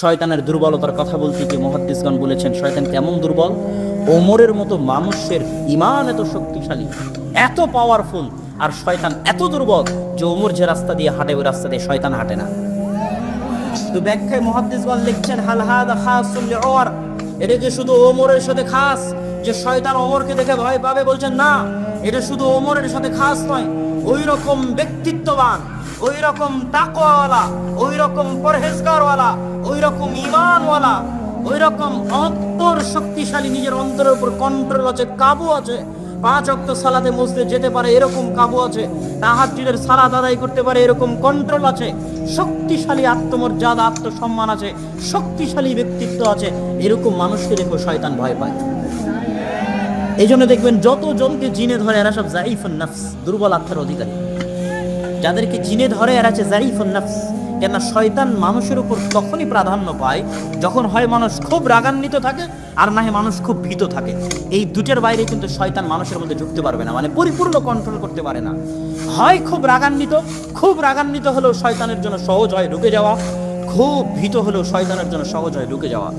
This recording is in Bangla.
শয়তানের দুর্বলতার কথা বলতে গিয়ে মুহাদ্দিসগণ বলেছেন শয়তান কেমন দুর্বল, ওমরের মতো মানুষের ঈমান এত শক্তিশালী, এত পাওয়ারফুল, আর শয়তান এত দুর্বল যে ওমর যে রাস্তা দিয়ে হাঁটে ওই রাস্তা দিয়ে শয়তান হাঁটে না। তো ব্যাখ্যায় মুহাদ্দিসগণ লিখছেন হাল হাদা খাসুল লিউমর, এটা কি শুধু ওমরের সাথে খাস যে শয়তান ওমরকে দেখে ভয় পাবে? বলছেন না, এটা শুধু ওমরের সাথে খাস নয়, ওই রকম ব্যক্তিত্ববান, ওই রকম তাকওয়াওয়ালা, ওই রকম পরহেজগারওয়ালা, ওই রকম ঈমানওয়ালা, ওই রকম অন্তর শক্তিশালী, নিজের অন্তরের উপর কন্ট্রোল আছে, কাবু আছে, 5 ওয়াক্ত সালাতে মসজিদে যেতে পারে এরকম কাবু আছে, তাহাজ্জুদের সালাত আদায় করতে পারে এরকম কন্ট্রোল আছে, শক্তিশালী আত্মমর্যাদা আত্মসম্মান আছে, শক্তিশালী ব্যক্তিত্ব আছে, এরকম মানুষকে দেখো শয়তান ভয় পায়। এই জন্য দেখবেন যত জনকে জিনে ধরে এরা সব জাইফুন নফস, দুর্বল আত্মার অধিকারী। যাদেরকে জিনে ধরে এরা হচ্ছে জাইফুন নফস। কেননা শয়তান মানুষের উপর তখনই প্রাধান্য পায় যখন হয় মানুষ খুব রাগান্বিত থাকে আর না হয় মানুষ খুব ভীত থাকে। এই দুটের বাইরে কিন্তু শয়তান মানুষের মধ্যে ঢুকতে পারবে না, মানে পরিপূর্ণ কন্ট্রোল করতে পারে না। হয় খুব রাগান্বিত হলেও শয়তানের জন্য সহজ হয় ঢুকে যাওয়া, খুব ভীত হলেও শয়তানের জন্য সহজ হয় ঢুকে যাওয়া।